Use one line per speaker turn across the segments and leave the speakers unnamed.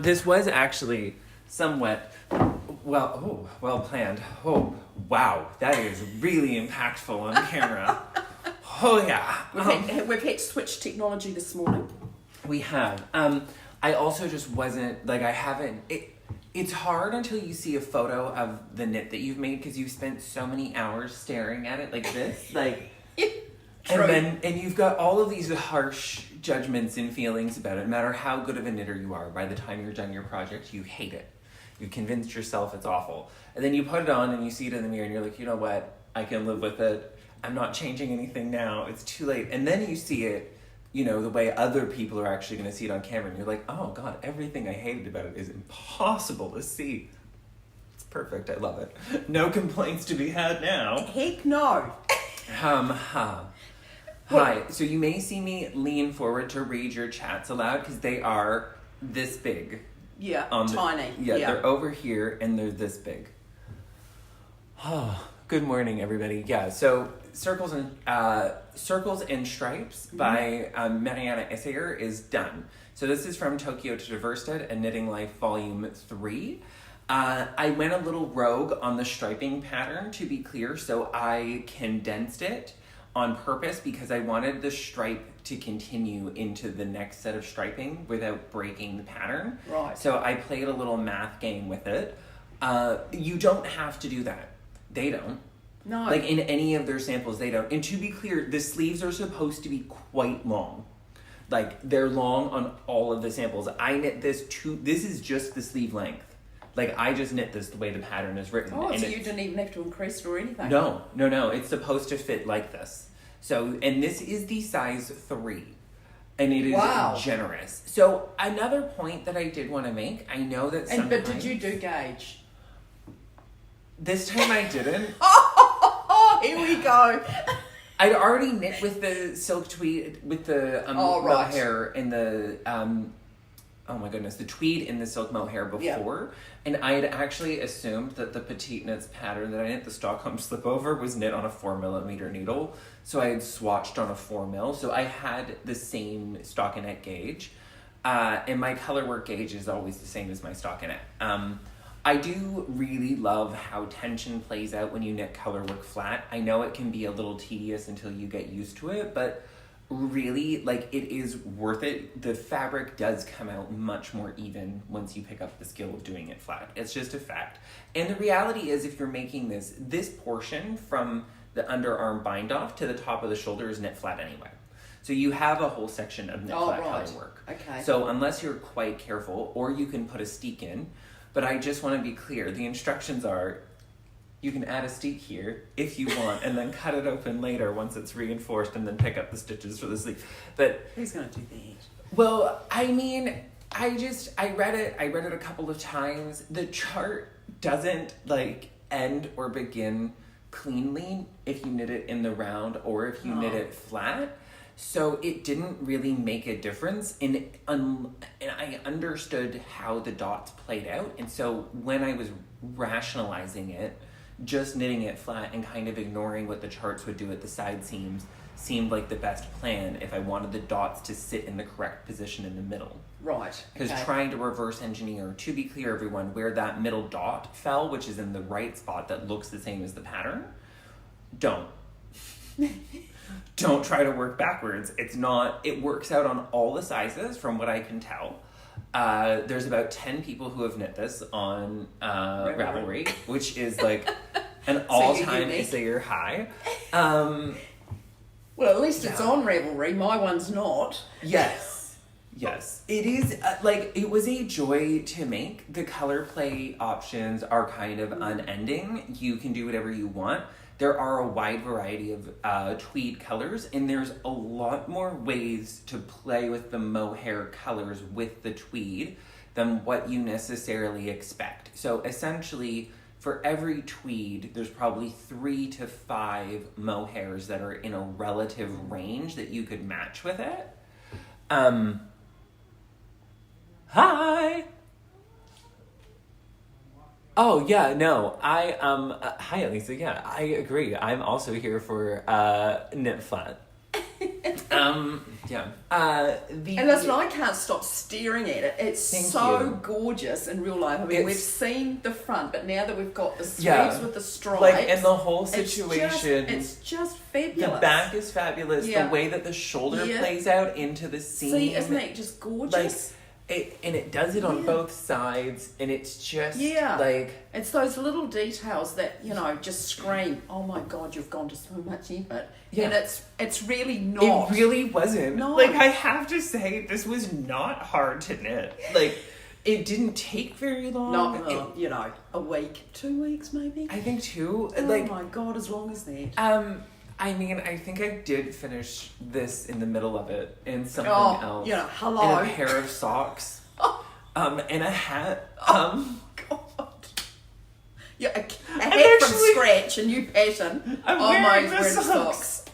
This was actually somewhat well planned. Oh, wow, that is really impactful on camera. Oh yeah.
We've had to switch technology this morning.
We have. I also just wasn't like I haven't. It's hard until you see a photo of the knit that you've made because you've spent so many hours staring at it like this, like.
True.
And you've got all of these harsh judgments and feelings about it. No matter how good of a knitter you are, by the time you're done your project, you hate it. You've convinced yourself it's awful. And then you put it on and you see it in the mirror and you're like, you know what? I can live with it. I'm not changing anything now. It's too late. And then you see it, you know, the way other people are actually going to see it on camera. And you're like, oh God, everything I hated about it is impossible to see. It's perfect. I love it. No complaints to be had now.
Heck no.
Hi. So you may see me lean forward to read your chats aloud because they are this big.
Yeah, tiny.
Yeah, they're over here and they're this big. Oh, good morning, everybody. Yeah, so Circles and Stripes by Mariana Essayer is done. So this is from Tokyo to Diverstead, A Knitting Life Volume 3. I went a little rogue on the striping pattern, to be clear, so I condensed it on purpose because I wanted the stripe to continue into the next set of striping without breaking the pattern.
Right.
So I played a little math game with it. You don't have to do that. They don't.
No.
Like in any of their samples, they don't. And to be clear, the sleeves are supposed to be quite long. Like they're long on all of the samples. I knit this is just the sleeve length. Like, I just knit this the way the pattern is written.
Oh, so you didn't even have to increase it or anything?
No. It's supposed to fit like this. So, and this is the size 3. And it is generous. So, another point that I did want to make, I know that sometimes...
But did you do gauge?
This time I didn't.
Here we go.
I'd already knit with the silk tweed, with the mohair and the... oh my goodness, the tweed in the silk mohair before. Yeah. And I had actually assumed that the Petite Knits pattern that I knit, the Stockholm Slipover, was knit on a 4mm needle. So I had swatched on a 4mm. So I had the same stockinette gauge. And my color work gauge is always the same as my stockinette. I do really love how tension plays out when you knit color work flat. I know it can be a little tedious until you get used to it, but really, like, it is worth it. The fabric does come out much more even once you pick up the skill of doing it flat. It's just a fact. And the reality is, if you're making this portion from the underarm bind off to the top of the shoulder is knit flat anyway. So you have a whole section of knit flat color work.
Okay.
So unless you're quite careful, or you can put a steek in, but I just want to be clear, the instructions are, you can add a steek here if you want, and then cut it open later once it's reinforced, and then pick up the stitches for the sleeve. But
who's gonna do that?
Well, I mean, I read it a couple of times. The chart doesn't like end or begin cleanly if you knit it in the round or if you knit it flat. So it didn't really make a difference, and I understood how the dots played out, and so when I was rationalizing it, just knitting it flat and kind of ignoring what the charts would do at the side seams seemed like the best plan if I wanted the dots to sit in the correct position in the middle.
Right.
Because trying to reverse engineer, to be clear everyone, where that middle dot fell, which is in the right spot that looks the same as the pattern, don't. Don't try to work backwards. It works out on all the sizes from what I can tell. There's about 10 people who have knit this on Ravelry, which is like an all-time Essayer high.
Well, at least it's on Ravelry. My one's not.
Yes. It is, it was a joy to make. The color play options are kind of unending. You can do whatever you want. There are a wide variety of tweed colors, and there's a lot more ways to play with the mohair colors with the tweed than what you necessarily expect. So essentially, for every tweed, there's probably 3 to 5 mohairs that are in a relative range that you could match with it. Hi! Oh, yeah, no, hi, Elisa, yeah, I agree. I'm also here for knit flat. Yeah.
And listen, I can't stop staring at it. It's so gorgeous in real life. I mean, we've seen the front, but now that we've got the sleeves with the stripes,
and the whole situation,
it's just fabulous.
The back is fabulous. The way that the shoulder plays out into the seam.
See, isn't it just gorgeous?
It does it on both sides, and it's just
it's those little details that just scream, oh my god, you've gone to so much effort. And it's really not.
It really wasn't.
No.
I have to say, this was not hard to knit. It didn't take very long.
Not a week, 2 weeks maybe.
I think 2.
Oh my god, as long as that.
I mean, I think I did finish this in the middle of it in something else.
Hello.
And a pair of socks. And a hat.
God. Yeah, a hat from scratch, a new pattern.
I'm wearing the socks.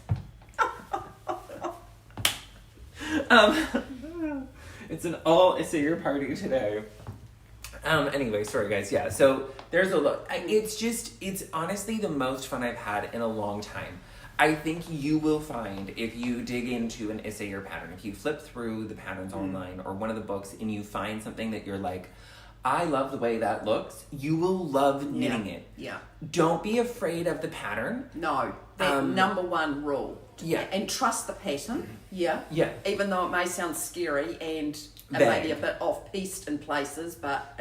It's an all-Issayer party today. Anyway, sorry guys. Yeah, so there's a look. It's honestly the most fun I've had in a long time. I think you will find, if you dig into an Issayer pattern, if you flip through the patterns online or one of the books and you find something that you're like, I love the way that looks, you will love knitting it.
Yeah.
Don't be afraid of the pattern.
No. That number one rule.
Yeah.
And trust the pattern. Yeah.
Yeah.
Even though it may sound scary and maybe a bit off-piste in places, but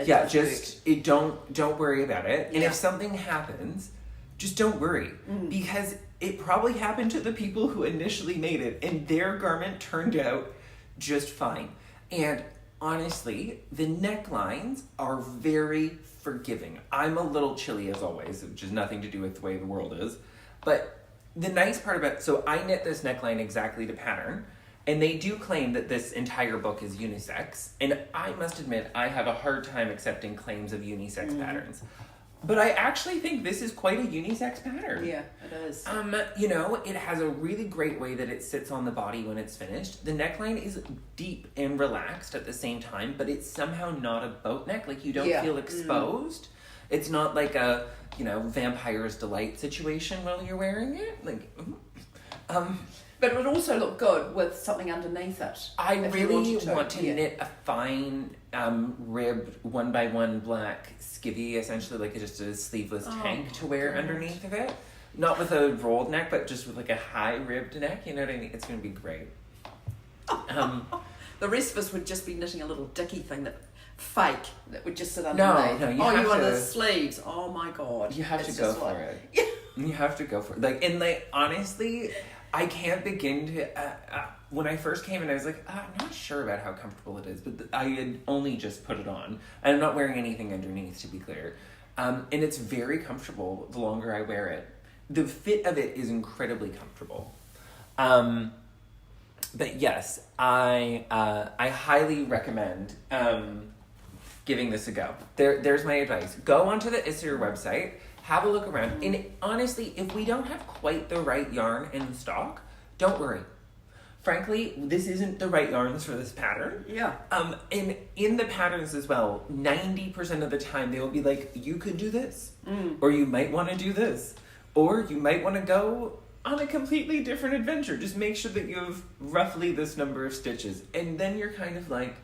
don't worry about it. And if something happens, just don't worry. Because it probably happened to the people who initially made it, and their garment turned out just fine. And honestly, the necklines are very forgiving. I'm a little chilly as always, which has nothing to do with the way the world is. But the nice part about so I knit this neckline exactly to pattern, and they do claim that this entire book is unisex. And I must admit, I have a hard time accepting claims of unisex patterns. But I actually think this is quite a unisex pattern.
Yeah, it is.
It has a really great way that it sits on the body when it's finished. The neckline is deep and relaxed at the same time, but it's somehow not a boat neck. You don't feel exposed. It's not like a, Vampire's Delight situation while you're wearing it.
But it would also look good with something underneath it.
I really want to knit a fine ribbed 1x1 black skivvy, essentially just a sleeveless tank to wear underneath of it. Not with a rolled neck, but just with a high ribbed neck. You know what I mean? It's going to be great.
The rest of us would just be knitting a little dicky thing that would just sit underneath.
No,
you want the sleeves. Oh my god.
You have to go for it. You have to go for it. Honestly, I can't begin to. When I first came in, I was like, I'm not sure about how comfortable it is, but I had only just put it on. And I'm not wearing anything underneath, to be clear. And it's very comfortable the longer I wear it. The fit of it is incredibly comfortable. But yes, I highly recommend giving this a go. There's my advice. Go onto the Issayer website. Have a look around. And honestly, if we don't have quite the right yarn in stock, don't worry. Frankly, this isn't the right yarns for this pattern.
Yeah.
And in the patterns as well, 90% of the time they will be like, you could do this. Or you might want to do this. Or you might want to go on a completely different adventure. Just make sure that you have roughly this number of stitches. And then you're kind of like,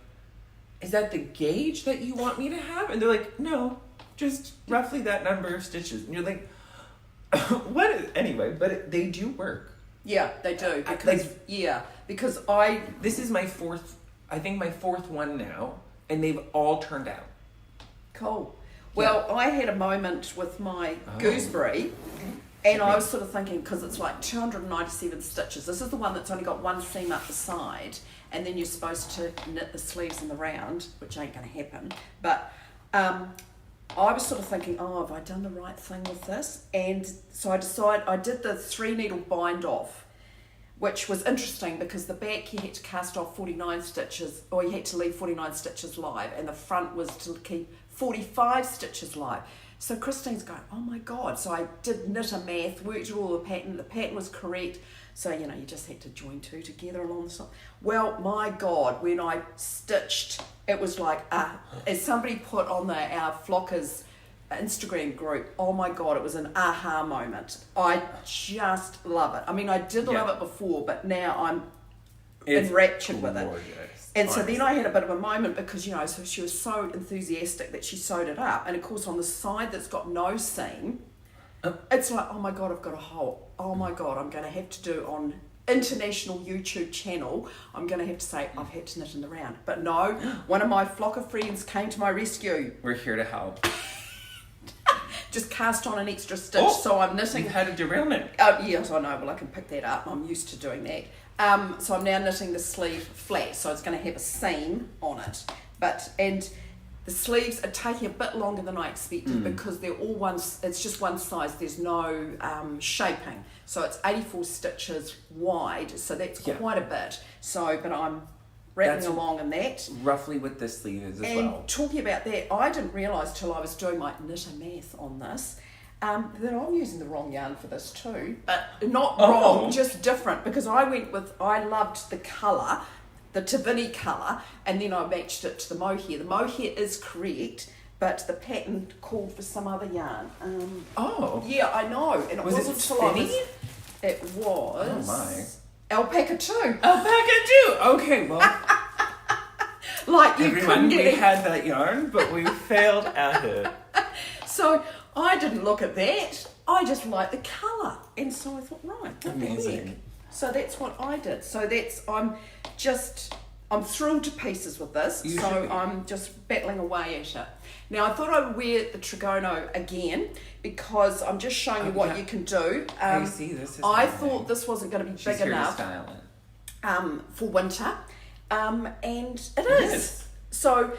is that the gauge that you want me to have? And they're like, no. Just roughly that number of stitches. And you're like, anyway, but they do work.
Yeah, they do. Because
this is my fourth one now, and they've all turned out.
Cool. Well, I had a moment with my gooseberry, and I was sort of thinking, because it's 297 stitches. This is the one that's only got one seam up the side, and then you're supposed to knit the sleeves in the round, which ain't going to happen. But I was sort of thinking, have I done the right thing with this? And so I did the 3-needle bind off, which was interesting because the back you had to cast off 49 stitches, or you had to leave 49 stitches live, and the front was to keep 45 stitches live. So Christine's going, oh my God. So I did knit a math, worked all the pattern was correct. So, you just had to join two together along the side. Well, my God, when I stitched, it was like, as somebody put on our Flockers Instagram group, oh my God, it was an aha moment. I just love it. I mean, I did love it before, but now enraptured with it. And
honestly.
so then I had a bit of a moment because, so she was so enthusiastic that she sewed it up. And of course, on the side that's got no seam, it's like, oh my God, I've got a hole. Oh my God, I'm going to have to do on international YouTube channel, I'm going to have to say I've had to knit in the round. But no, one of my flock of friends came to my rescue.
We're here to help.
Just cast on an extra stitch, so I'm knitting.
You've had a derailment.
Yes, I know. Well, I can pick that up. I'm used to doing that. So I'm now knitting the sleeve flat, so it's going to have a seam on it. And the sleeves are taking a bit longer than I expected because they're all it's just one size. There's no shaping. So it's 84 stitches wide, so that's quite a bit. So, but I'm rattling along in that.
Roughly what this sleeve is as well.
And talking about that, I didn't realise till I was doing my knitter math on this that I'm using the wrong yarn for this too. But not wrong, just different, because I loved the colour, the Tavini colour, and then I matched it to the mohair. The mohair is correct, but the pattern called for some other yarn. Yeah, I know. And it wasn't till I was... It was...
Oh my.
Alpaca too.
Alpaca too! Okay, well...
like you
everyone,
couldn't get
we had that yarn, but we failed at it.
So I didn't look at that. I just liked the colour. And so I thought, right, what the heck? So that's what I did. So I'm thrilled to pieces with this. I'm just battling away at it. Now, I thought I would wear the Trigono again because I'm just showing you what you can do.
I see, this is
I thought this wasn't going to be big enough for winter, and it is. So,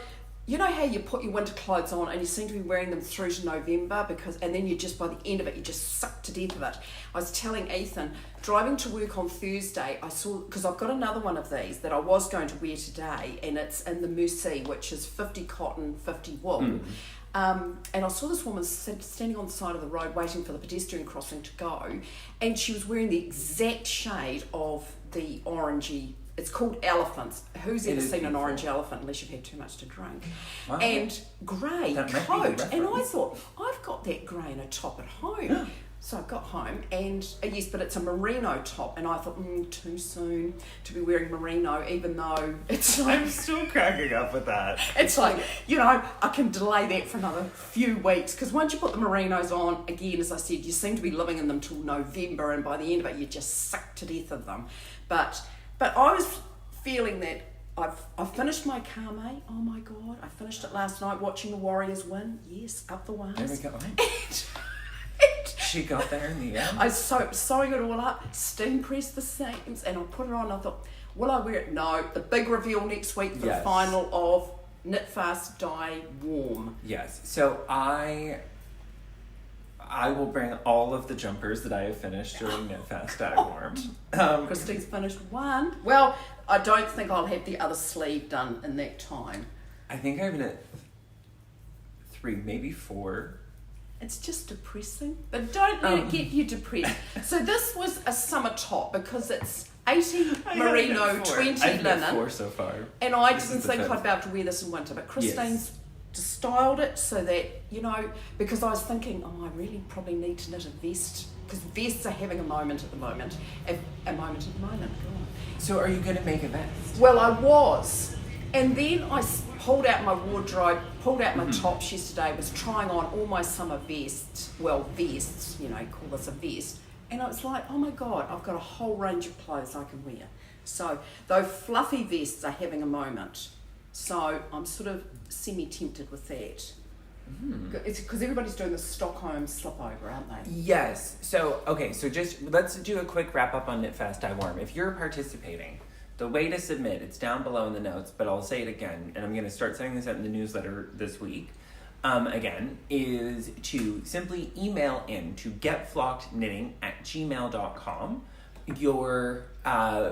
you know how you put your winter clothes on and you seem to be wearing them through to November and then you just, by the end of it, you just suck to death of it. I was telling Ethan, driving to work on Thursday, I saw, because I've got another one of these that I was going to wear today, and it's in the Merci, which is 50 cotton, 50 wool. And I saw this woman standing on the side of the road waiting for the pedestrian crossing to go, and she was wearing the exact shade of the orangey. It's called elephants. Who's ever seen an orange elephant unless you've had too much to drink? Wow. And grey coat. And I thought, I've got that grey in a top at home. So I got home and, yes, but it's a merino top. And I thought, too soon to be wearing merino, even though it's like...
I'm still cracking up with that.
It's like, I can delay that for another few weeks. Because once you put the merinos on, again, as I said, you seem to be living in them till November. And by the end of it, you just suck to death of them. But I was feeling that I've finished my Kame. Oh my God, I finished it last night watching the Warriors win. Yes, up the ones.
There we go. She got there in the end.
I sewing it all up, steam pressed the seams, and I put it on. I thought, will I wear it? No. The big reveal next week for the final of Knit Fast Dye Warm.
Yes. So I will bring all of the jumpers that I have finished during Knit Fast Dye Warm.
Christine's finished one. Well, I don't think I'll have the other sleeve done in that time.
I think I've knit 3, maybe 4.
It's just depressing, but don't let it get you depressed. So this was a summer top because it's 80 merino, 20 linen.
I've knit 4 so far.
And I didn't think I'd be able to wear this in winter, but Christine's styled it so that, because I was thinking, I really probably need to knit a vest, because vests are having a moment at the moment. God.
So are you going to make a vest?
Well, I was. And then I pulled out my wardrobe, pulled out my tops yesterday, was trying on all my summer vests, call this a vest. And I was like, oh my God, I've got a whole range of clothes I can wear. So those fluffy vests are having a moment. So I'm sort of semi-tempted with that. It's because everybody's doing the Stockholm slip over, aren't they?
Yes. So, okay, just let's do a quick wrap up on Knit Fast Dye Warm. If you're participating, the way to submit, it's down below in the notes, but I'll say it again, and I'm going to start sending this out in the newsletter this week, again, is to simply email in to getflockedknitting@gmail.com your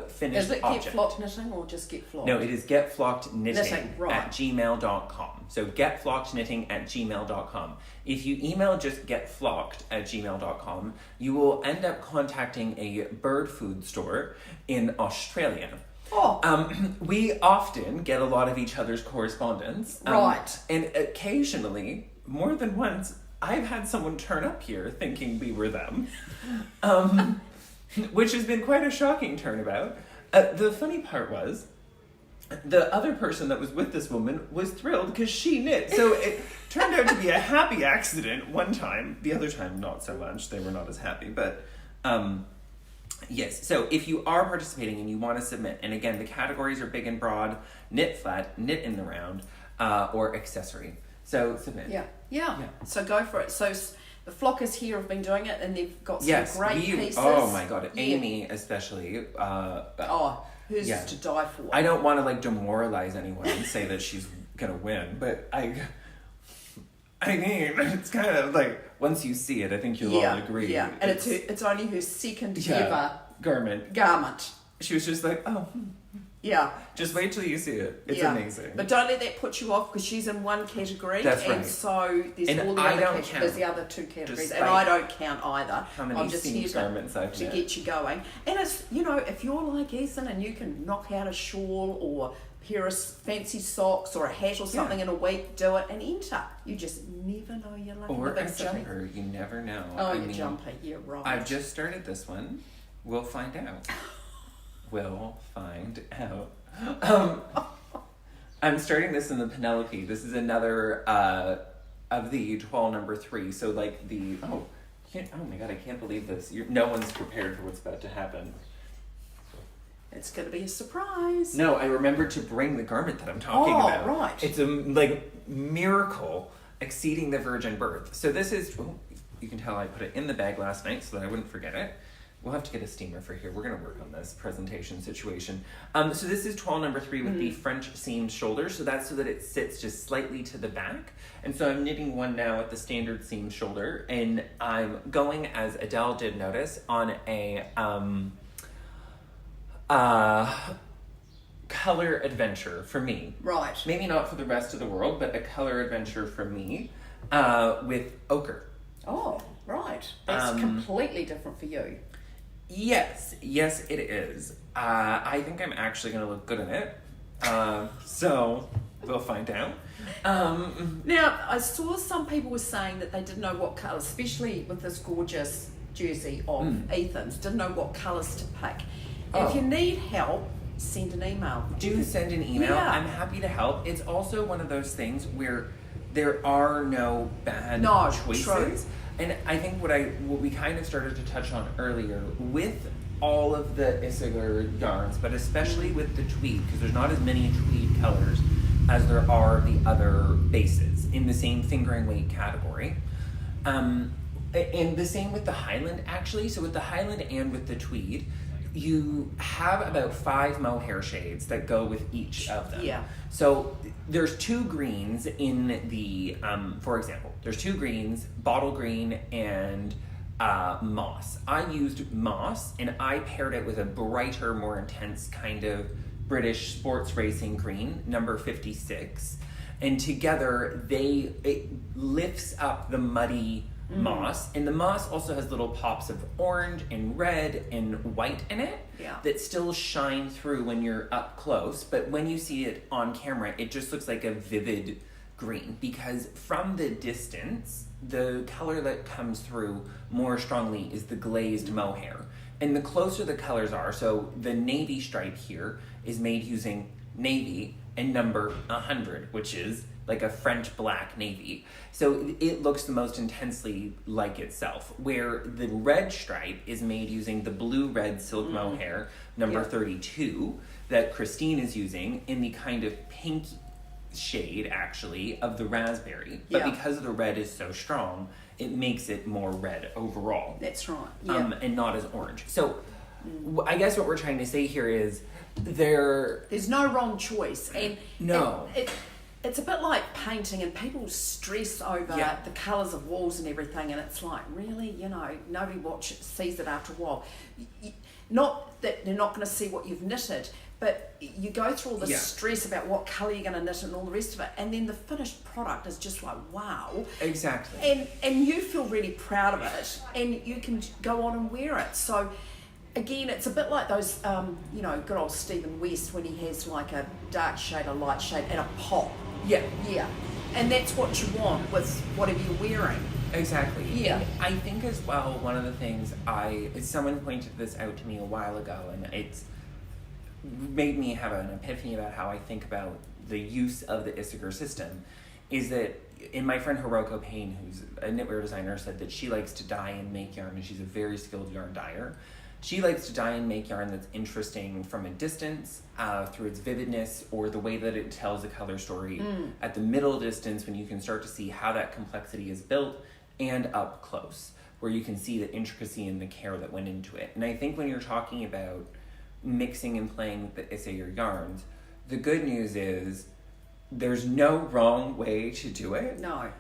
finished object. Is it
Get Flocked Knitting or just Get Flocked?
No, it is getflockedknitting@gmail.com. So getflockedknitting@gmail.com. If you email just getflocked@gmail.com, you will end up contacting a bird food store in Australia. We often get a lot of each other's correspondence.
Right.
And occasionally, more than once, I've had someone turn up here thinking we were them. Which has been quite a shocking turnabout. The funny part was, the other person that was with this woman was thrilled because she knit. So it turned out to be a happy accident one time. The other time, not so much. They were not as happy. But yes, so if you are participating and you want to submit, and again, the categories are big and broad: knit flat, knit in the round, or accessory. So submit.
Yeah. So go for it. So the Flockers here have been doing it, and they've got some great pieces.
Oh my God, Amy especially.
Who's to die for?
I don't want to like demoralize anyone and say that she's gonna win, but I mean, it's kind of like once you see it, I think you'll all agree.
Yeah, and it's only her second ever garment.
She was just like, oh.
Yeah.
Just wait till you see it. It's amazing.
But don't let that put you off because she's in one category.
That's right.
And so there's all the other categories. There's the other two categories. And I don't count either.
How many garments I've
to get you going. And it's, if you're like Ethan and you can knock out a shawl or a pair of fancy socks or a hat or something in a week, do it and enter. You just never know you're lucky.
Or a jumper. You never know.
A jumper. Yeah, right.
I've just started this one. We'll find out. We'll find out. I'm starting this in the Penelope. This is another of the toile number 3. So like oh my God, I can't believe this. No one's prepared for what's about to happen.
It's going to be a surprise.
No, I remembered to bring the garment that I'm talking about.
Right.
It's a miracle exceeding the virgin birth. So this is, you can tell I put it in the bag last night so that I wouldn't forget it. We'll have to get a steamer for here. We're going to work on this presentation situation. So this is toile number 3 with the French seamed shoulder. So that's so that it sits just slightly to the back. And so I'm knitting one now at the standard seamed shoulder. And I'm going, as Adele did notice, on a color adventure for me.
Right.
Maybe not for the rest of the world, but a color adventure for me with ochre.
Oh, right. That's completely different for you.
Yes, it is. I think I'm actually going to look good in it. So we'll find out.
Now, I saw some people were saying that they didn't know what colour, especially with this gorgeous jersey of Ethan's, didn't know what colours to pick. If you need help, send an email.
Do send an email.
Yeah.
I'm happy to help. It's also one of those things where there are no bad choices.
True.
And I think what we kind of started to touch on earlier with all of the Isager yarns, but especially with the tweed, because there's not as many tweed colors as there are the other bases in the same fingering weight category. And the same with the Highland, actually. So with the Highland and with the tweed, you have about 5 mohair shades that go with each of them.
Yeah.
So there's 2 greens in the, for example, there's 2 greens, bottle green and moss. I used moss and I paired it with a brighter, more intense kind of British sports racing green, number 56. And together it lifts up the muddy moss, and the moss also has little pops of orange and red and white in it that still shine through when you're up close, but when you see it on camera it just looks like a vivid green, because from the distance the color that comes through more strongly is the glazed mohair, and the closer the colors are, so the navy stripe here is made using navy and number 100, which is like a French black navy. So it looks the most intensely like itself, where the red stripe is made using the blue-red silk mohair, number 32, that Christine is using in the kind of pink shade, actually, of the raspberry. But because the red is so strong, it makes it more red overall.
That's right. Yeah.
And not as orange. So I guess what we're trying to say here is there's
no wrong choice. And
no.
It's a bit like painting, and people stress over the colours of walls and everything, and it's like, really, nobody sees it after a while. Not that they're not going to see what you've knitted, but you go through all this stress about what colour you're going to knit and all the rest of it, and then the finished product is just like, wow.
Exactly.
And you feel really proud of it, and you can go on and wear it. So again, it's a bit like those, good old Stephen West when he has like a dark shade, a light shade, and a pop. Yeah. And that's what you want with whatever you're wearing.
Exactly.
Yeah.
And I think as well, one of the things someone pointed this out to me a while ago, and it's made me have an epiphany about how I think about the use of the Issachar system is that, and my friend Hiroko Payne, who's a knitwear designer, said that she likes to dye and make yarn, and she's a very skilled yarn dyer. She likes to dye and make yarn that's interesting from a distance, through its vividness, or the way that it tells a color story at the middle distance, when you can start to see how that complexity is built, and up close, where you can see the intricacy and the care that went into it. And I think when you're talking about mixing and playing with the Issachar yarns, the good news is there's no wrong way to do it.
No.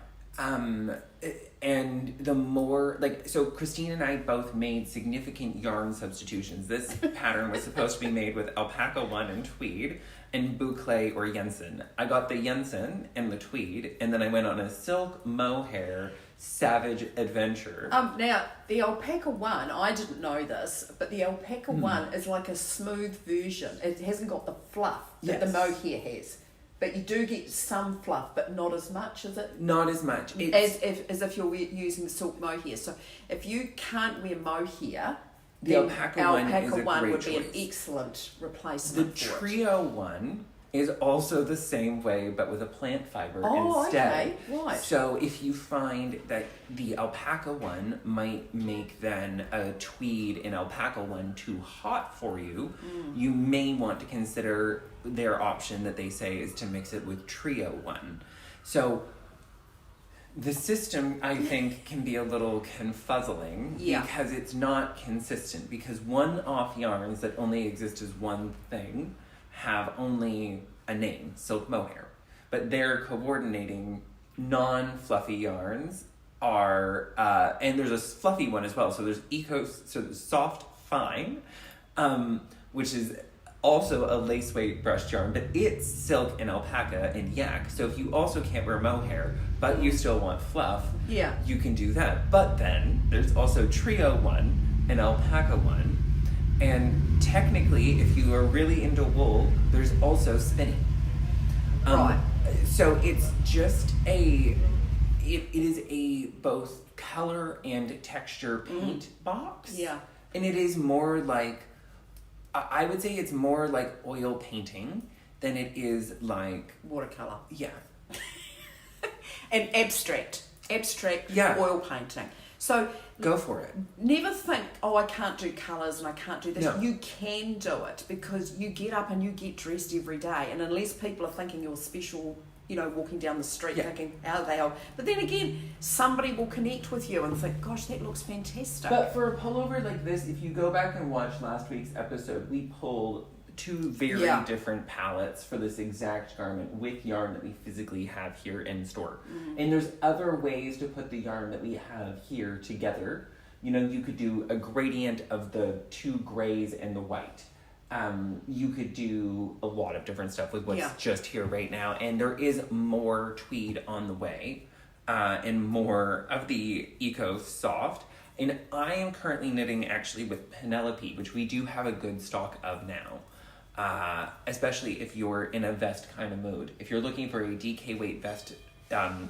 And the more, like, so Christine and I both made significant yarn substitutions. This pattern was supposed to be made with Alpaca 1 and tweed and boucle or Jensen. I got the Jensen and the tweed, and then I went on a silk mohair savage adventure.
Now, the Alpaca 1, I didn't know this, but the Alpaca 1 is like a smooth version. It hasn't got the fluff that the mohair has. But you do get some fluff, but not as much, is it?
Not as much.
As if you're using the silk mohair. So if you can't wear mohair,
the Alpaca one
would
choice.
Be an excellent replacement.
The Trio one is also the same way, but with a plant fiber instead.
Okay, right.
So if you find that the Alpaca one might make then a tweed and Alpaca one too hot for you, you may want to consider their option that they say is to mix it with Trio one. So the system, I think, can be a little confuzzling because it's not consistent, because one-off yarns that only exist as one thing have only a name, silk mohair, but their coordinating non-fluffy yarns are, and there's a fluffy one as well. So there's so there's soft fine, which is also a lace weight brushed yarn, but it's silk and alpaca and yak. So if you also can't wear mohair, but you still want fluff, you can do that. But then there's also Trio one and Alpaca one. And technically, if you are really into wool, there's also spinning.
Right.
So it's just it is a both color and texture paint box.
Yeah.
And it is more like, I would say it's more like oil painting than it is like
watercolor.
Yeah.
And abstract oil painting. So
go for it.
Never think, I can't do colours and I can't do this.
No.
You can do it, because you get up and you get dressed every day. And unless people are thinking you're special, walking down the street thinking, how they are. But then again, somebody will connect with you and think, gosh, that looks fantastic.
But for a pullover like this, if you go back and watch last week's episode, we pulled two very different palettes for this exact garment with yarn that we physically have here in store. And there's other ways to put the yarn that we have here together. You could do a gradient of the two grays and the white. You could do a lot of different stuff with what's just here right now. And there is more tweed on the way, and more of the Eco Soft. And I am currently knitting actually with Penelope, which we do have a good stock of now. Especially if you're in a vest kind of mood. If you're looking for a DK weight vest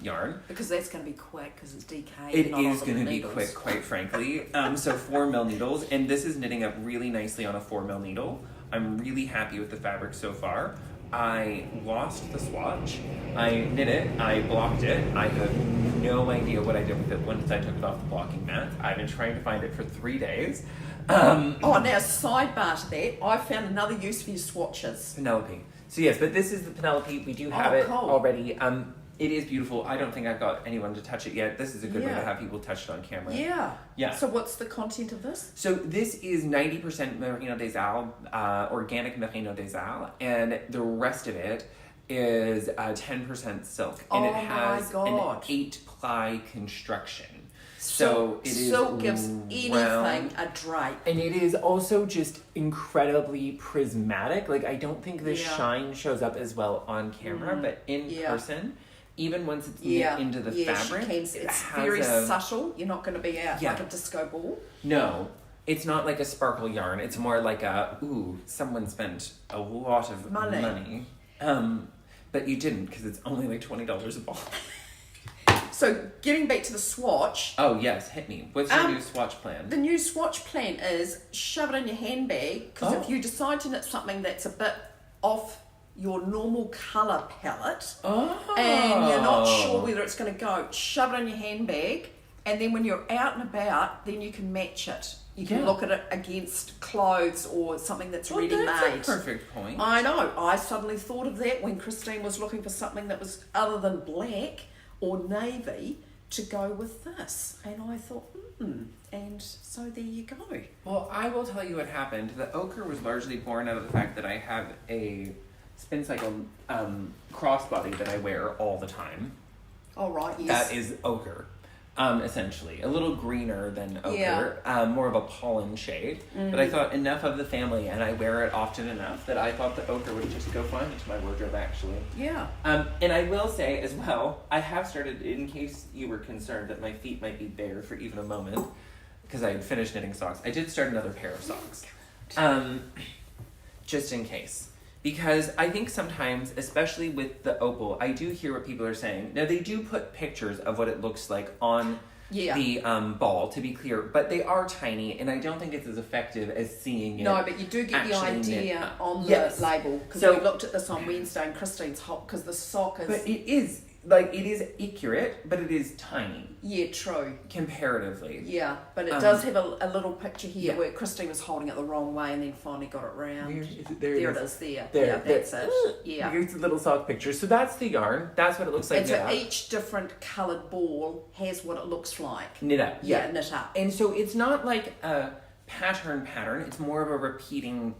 yarn.
Because that's going to be quick, because it's DK.
It is going to be quick, quite frankly. So 4mm needles, and this is knitting up really nicely on a 4mm needle. I'm really happy with the fabric so far. I lost the swatch. I knit it, I blocked it. I have no idea what I did with it once I took it off the blocking mat. I've been trying to find it for 3 days.
Now sidebar to that, I found another use for your swatches.
Penelope. So yes, but this is the Penelope. We do have it already. It is beautiful. I don't think I've got anyone to touch it yet. This is a good way to have people touch it on camera.
Yeah. So what's the content of this?
So this is 90% Merino des Halles, organic Merino des Halles, and the rest of it is 10% silk. And it has an 8-ply construction. So it is
silk gives anything a drape.
And it is also just incredibly prismatic. Like, I don't think the shine shows up as well on camera, but in person, even once it's knit into the fabric,
it's very subtle. You're not going to be out like a disco ball.
No, it's not like a sparkle yarn. It's more like someone spent a lot of money. But you didn't, because it's only like $20 a ball.
So getting back to the swatch.
Oh yes, hit me. What's your new swatch plan?
The new swatch plan is shove it in your handbag, because if you decide to knit something that's a bit off your normal colour palette and you're not sure whether it's going to go, shove it in your handbag, and then when you're out and about, then you can match it. You can look at it against clothes or something that's ready made.
That's a perfect point.
I know. I suddenly thought of that when Christine was looking for something that was other than black or navy to go with this. And I thought, and so there you go.
Well, I will tell you what happened. The ochre was largely born out of the fact that I have a Spin Cycle crossbody that I wear all the time.
Oh, right, yes.
That is ochre, essentially. A little greener than ochre, more of a pollen shade. But I thought enough of the family, and I wear it often enough that I thought the ochre would just go fine into my wardrobe, actually.
Yeah.
And I will say as well, I have started, in case you were concerned that my feet might be bare for even a moment, because I had finished knitting socks, I did start another pair of socks. Just in case. Because I think sometimes, especially with the opal, I do hear what people are saying. Now, they do put pictures of what it looks like on the ball, to be clear, but they are tiny, and I don't think it's as effective as seeing it.
No, but you do get the idea on the label, because we looked at this on Wednesday, and Christine's hot, because the sock is...
But it is accurate, but it is tiny.
Yeah, true.
Comparatively.
Yeah, but it does have a little picture here where Christine was holding it the wrong way and then finally got it round.
Where is it?
There it is. There.
Yeah,
that's it. Yeah.
Here's a little sock picture. So that's the yarn. That's what it looks like.
And so each different coloured ball has what it looks like.
Knit up.
Yeah, knit up.
And so it's not like a pattern. It's more of a repeating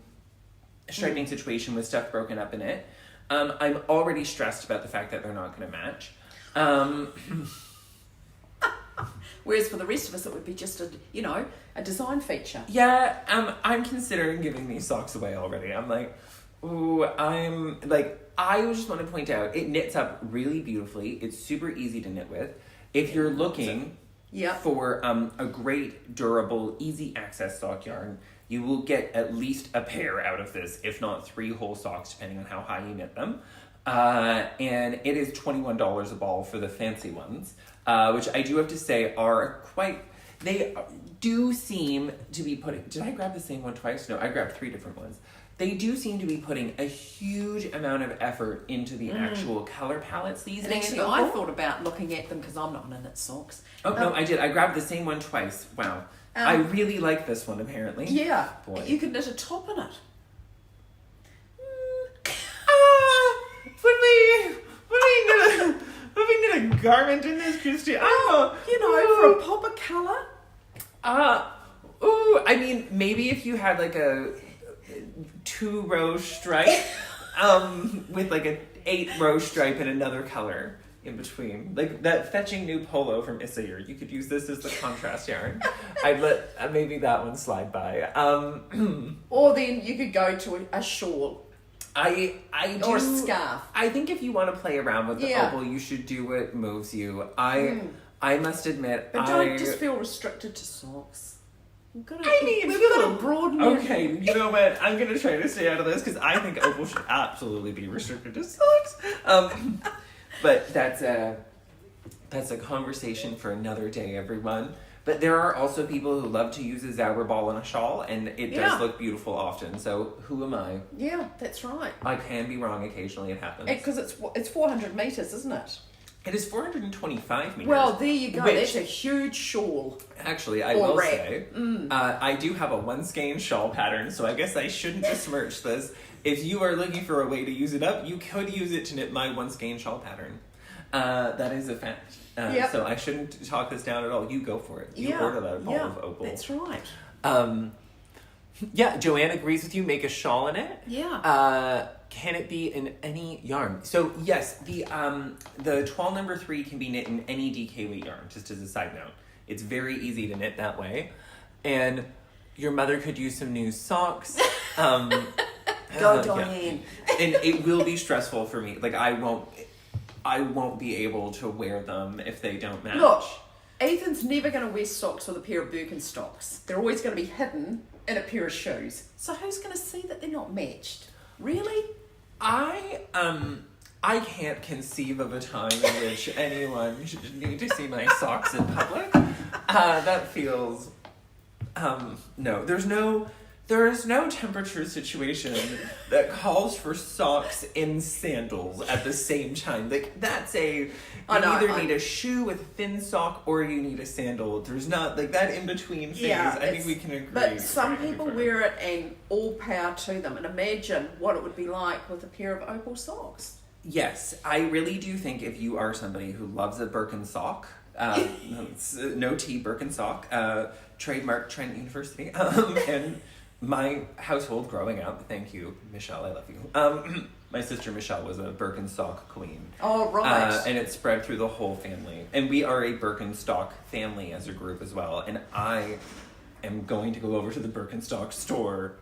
striping situation with stuff broken up in it. I'm already stressed about the fact that they're not going to match.
Whereas for the rest of us, it would be just a design feature.
Yeah, I'm considering giving these socks away already. I'm like, ooh, I just want to point out, it knits up really beautifully. It's super easy to knit with. If you're looking for a great, durable, easy access sock yarn, you will get at least a pair out of this, if not 3 whole socks, depending on how high you knit them. And it is $21 a ball for the fancy ones, which I do have to say are they do seem to be putting, did I grab the same one twice? No, I grabbed 3 different ones. They do seem to be putting a huge amount of effort into the actual color palettes these days.
Actually, I thought about looking at them because I'm not going to knit socks.
Oh, no, I did. I grabbed the same one twice. Wow. I really like this one, apparently.
Yeah.
Boy.
You could knit a top in it.
Would we knit a garment in this, Christy?
For a pop of colour.
I mean, maybe if you had like a 2-row stripe, with like a 8-row stripe in another color in between, like that fetching new polo from Issayer. You could use this as the contrast yarn. I'd let maybe that one slide by.
Or then you could go to a shawl.
I do,
or a scarf.
I think if you want to play around with the opal, you should do what moves you. I must admit,
but don't just feel restricted to socks. We've got
to
broaden.
Okay, you know what? I'm gonna try to stay out of this because I think opal should absolutely be restricted to socks. But that's a conversation for another day, everyone. But there are also people who love to use a Zauber ball in a shawl, and it does look beautiful often. So who am I?
Yeah, that's right.
I can be wrong occasionally. It happens.
Because it's 400 metres, isn't it?
It is 425 meters.
Well, there you go. That's a huge shawl.
Actually, I will say, I do have a one skein shawl pattern, so I guess I shouldn't besmirch this. If you are looking for a way to use it up, you could use it to knit my one skein shawl pattern. That is a fact. So I shouldn't talk this down at all. You go for it. You order that ball of opal.
That's right.
Joanne agrees with you. Make a shawl in it.
Yeah.
Can it be in any yarn? So yes, the toile number 3 can be knit in any DK weight yarn. Just as a side note, it's very easy to knit that way, and your mother could use some new socks.
Go, Diane.
And it will be stressful for me. Like I won't be able to wear them if they don't match.
Look, Ethan's never going to wear socks with a pair of Birkenstocks. They're always going to be hidden in a pair of shoes. So who's going to see that they're not matched? Really?
I can't conceive of a time in which anyone should need to see my socks in public. That feels... no, there is no temperature situation that calls for socks and sandals at the same time. Like, that's you either need a shoe with a thin sock or you need a sandal. There's not, like, that in-between phase. Yeah, I think we can agree.
But some people wear it and all power to them. And imagine what it would be like with a pair of opal socks.
Yes, I really do think if you are somebody who loves a Birkenstock, no T Birkenstock, trademark Trent University, and my household growing up, thank you, Michelle, I love you. My sister Michelle was a Birkenstock queen.
Oh, right.
And it spread through the whole family. And we are a Birkenstock family as a group as well. And I am going to go over to the Birkenstock store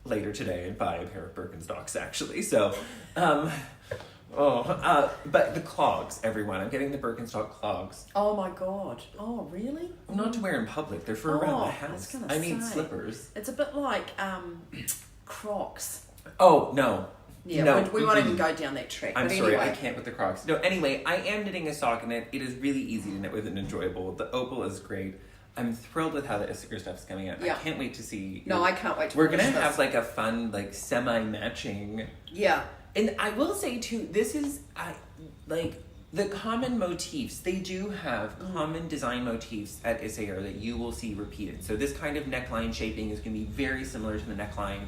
later today and buy a pair of Birkenstocks, actually. So, but the clogs, everyone. I'm getting the Birkenstock clogs.
Oh my God. Oh, really?
Not to wear in public. They're for around the house. I need slippers.
It's a bit like Crocs.
Oh, no.
Yeah,
no.
we won't even go down that track.
I'm sorry, I can't with the Crocs. No, anyway, I am knitting a sock in it. It is really easy to knit with and enjoyable. The opal is great. I'm thrilled with how the Issachar stuff's coming out. Yeah. I can't wait to see.
No, I can't wait to
We're going to have like a fun, like semi-matching.
Yeah.
And I will say too, this is, like, the common motifs. They do have common design motifs at Issachar that you will see repeated. So this kind of neckline shaping is going to be very similar to the neckline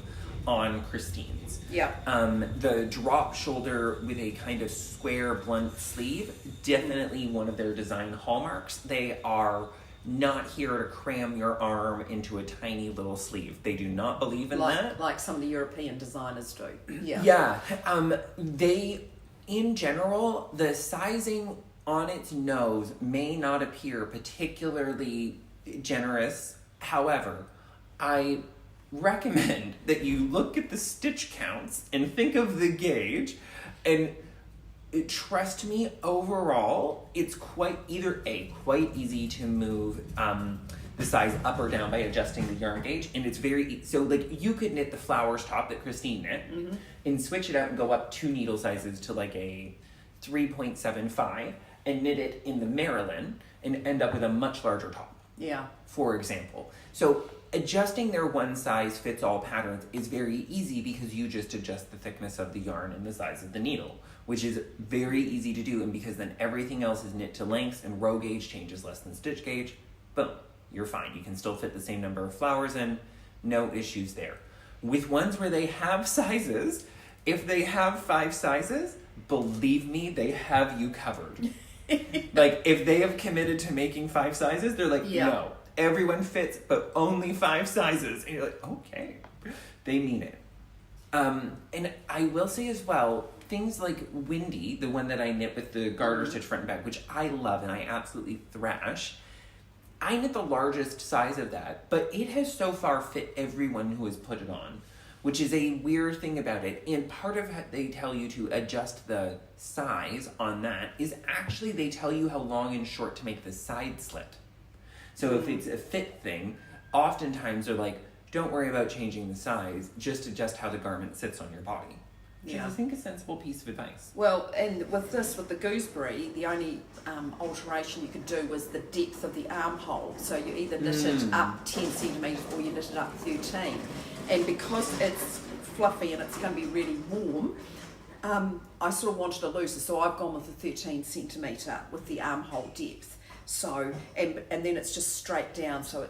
on Christine's.
Yeah.
The drop shoulder with a kind of square blunt sleeve, definitely one of their design hallmarks. They are not here to cram your arm into a tiny little sleeve. They do not believe in that.
Like some of the European designers do. Yeah.
Yeah. They, in general, the sizing on its nose may not appear particularly generous. However, I recommend that you look at the stitch counts and think of the gauge, and trust me, overall, it's quite easy to move the size up or down by adjusting the yarn gauge, and it's very so like you could knit the flowers top that Christine knit and switch it out and go up 2 needle sizes to like a 3.75 and knit it in the Marilyn and end up with a much larger top.
Yeah.
For example. So adjusting their one size fits all patterns is very easy because you just adjust the thickness of the yarn and the size of the needle, which is very easy to do. And because then everything else is knit to lengths and row gauge changes less than stitch gauge, boom, you're fine. You can still fit the same number of flowers in, no issues there. With ones where they have sizes, if they have 5 sizes, believe me, they have you covered. Like, if they have committed to making 5 sizes, they're like, no, everyone fits, but only 5 sizes. And you're like, okay, they mean it. And I will say as well, things like Windy, the one that I knit with the garter stitch front and back, which I love and I absolutely thrash, I knit the largest size of that, but it has so far fit everyone who has put it on, which is a weird thing about it. And part of how they tell you to adjust the size on that is actually they tell you how long and short to make the side slit. So if it's a fit thing, oftentimes they're like, don't worry about changing the size, just adjust how the garment sits on your body. Which is, I think, a sensible piece of advice.
Well, and with the gooseberry, the only alteration you could do was the depth of the armhole. So you either knit it up 10 centimetres or you knit it up 13. And because it's fluffy and it's going to be really warm, I sort of wanted to looser, so I've gone with a 13 centimetre with the armhole depth. So, and then it's just straight down, so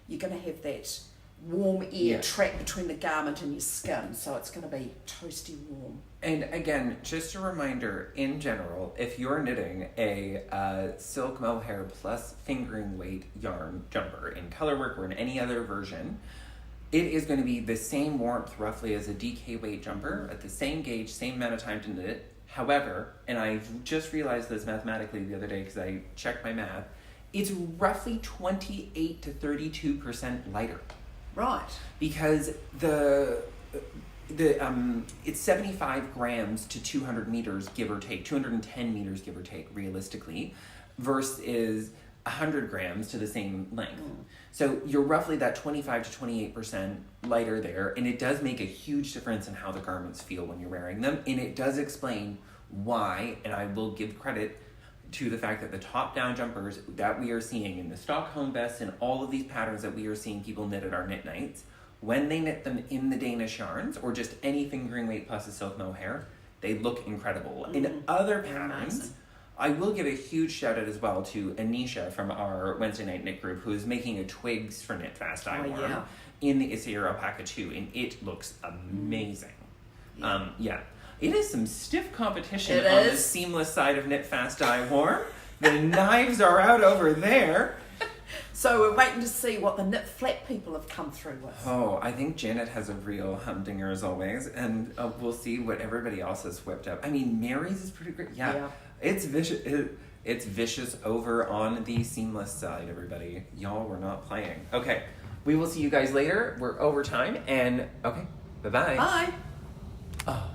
you're gonna have that warm air trapped between the garment and your skin, so it's gonna be toasty warm.
And again, just a reminder, in general, if you're knitting a silk mohair plus fingering weight yarn jumper in colorwork or in any other version, it is going to be the same warmth roughly as a DK weight jumper at the same gauge, same amount of time to knit it. However, and I just realized this mathematically the other day because I checked my math, it's roughly 28 to 32% lighter.
Right.
Because it's 75 grams to 200 meters, give or take, 210 meters, give or take, realistically, versus 100 grams to the same length. So you're roughly that 25 to 28% lighter there, and it does make a huge difference in how the garments feel when you're wearing them, and it does explain why, and I will give credit to the fact that the top-down jumpers that we are seeing in the Stockholm vests and all of these patterns that we are seeing people knit at our knit nights, when they knit them in the Danish yarns or just any fingering weight plus a silk mohair, they look incredible. In other patterns, I will give a huge shout out as well to Anisha from our Wednesday night knit group, who is making a twigs for Knit Fast Dye Warm in the Issair Alpaca 2, and it looks amazing. It is some stiff competition on the seamless side of Knit Fast Dye Warm. The knives are out over there.
So we're waiting to see what the knit flat people have come through with.
Oh, I think Janet has a real humdinger as always, and we'll see what everybody else has whipped up. I mean, Mary's is pretty great. Yeah. It's vicious. It's vicious over on the seamless side, everybody. Y'all were not playing. Okay, we will see you guys later. We're over time, and okay, bye-bye.
Bye.
Oh.